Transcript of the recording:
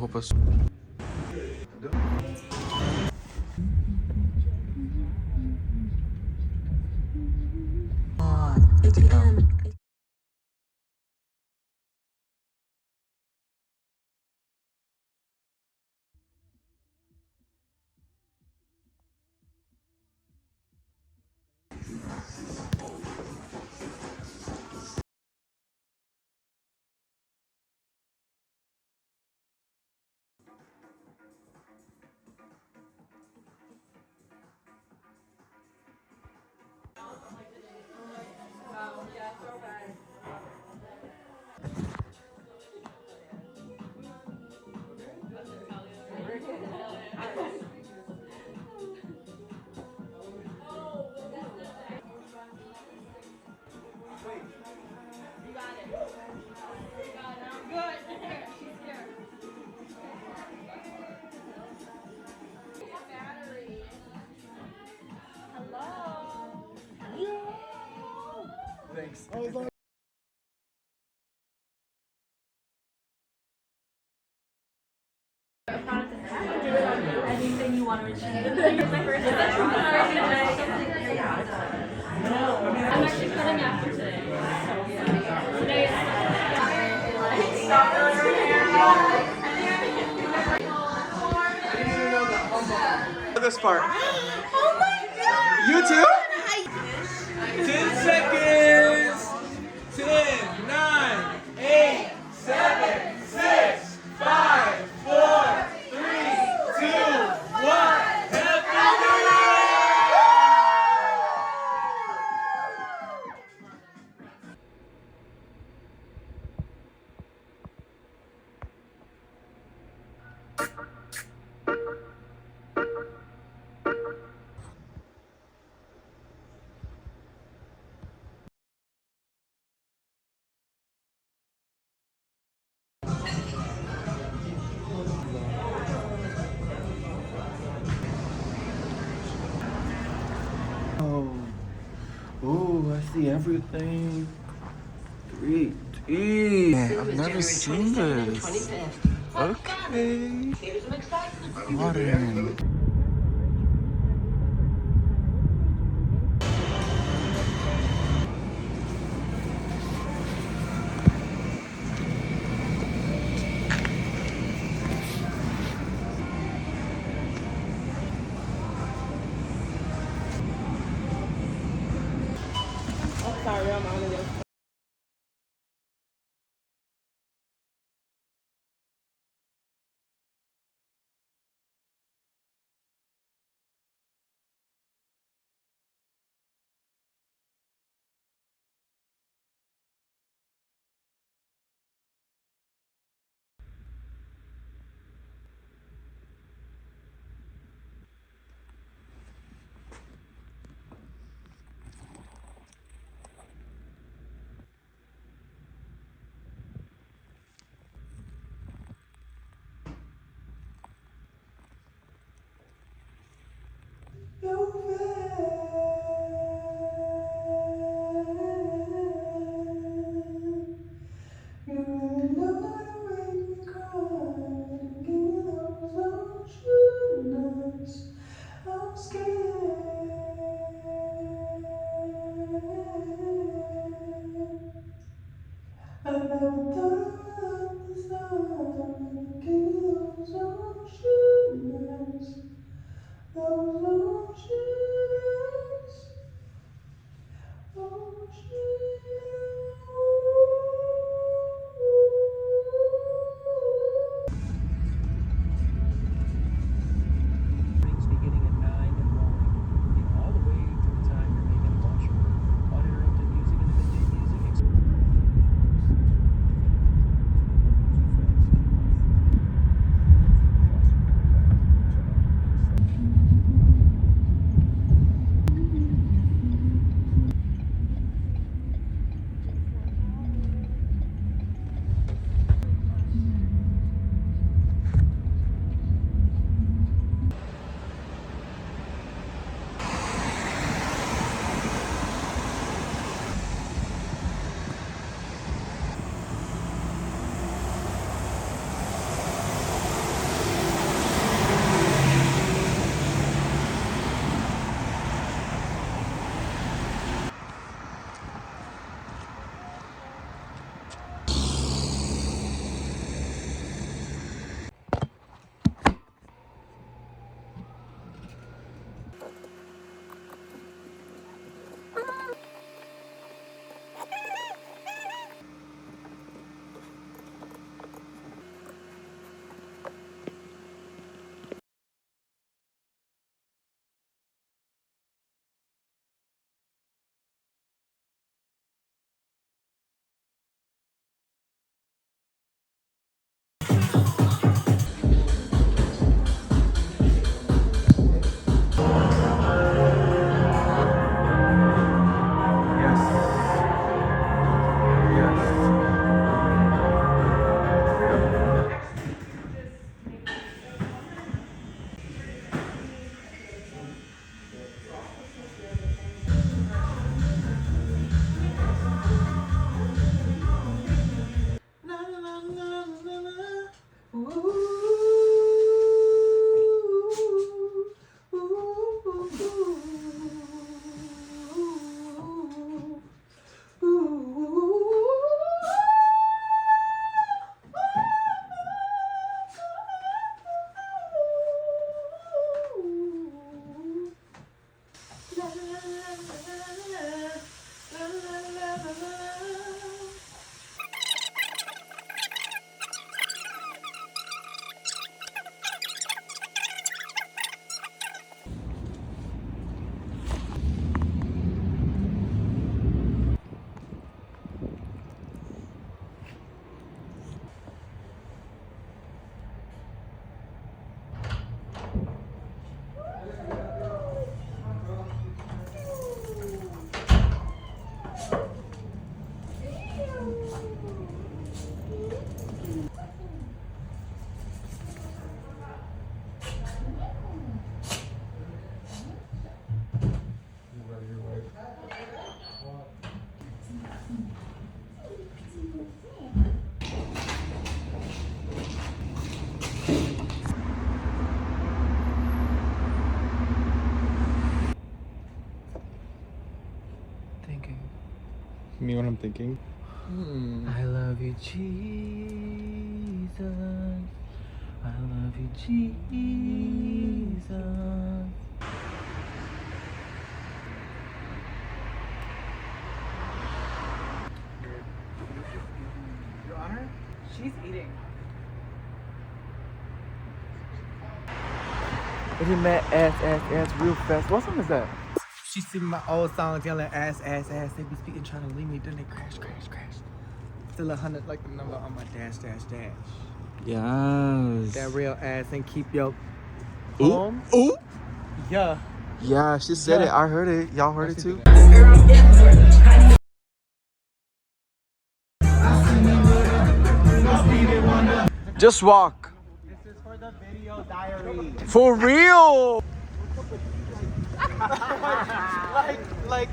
Roupa ATM. Thanks. Anything you want to achieve. I'm actually cutting after today. Today This part. Oh my god! You too? 10 seconds. 10, 9, 8, 7, 6, 5, 4, 3, 2, 1. Happy New Year! Oh, I see everything. 3D. I've never seen this. Okay. Modern. Sorry, I'm out of there. I'm scared. I never thought I would love this love. Give me those ocean eyes, those ocean Thinking. Me when I'm thinking. I love you, Jesus. I love you, Jesus. Your Honor, she's eating. It did mad ass real fast. What song is that? She sing my old songs yelling ass. They be speaking trying to leave me, then they crash. Still 100 like the number on my dash. Yes. That real ass and keep your Ooh. home. Ooh. Yeah. Yeah, she said it. I heard it. Y'all heard it too? Just walk. This is for the video diary. For real. like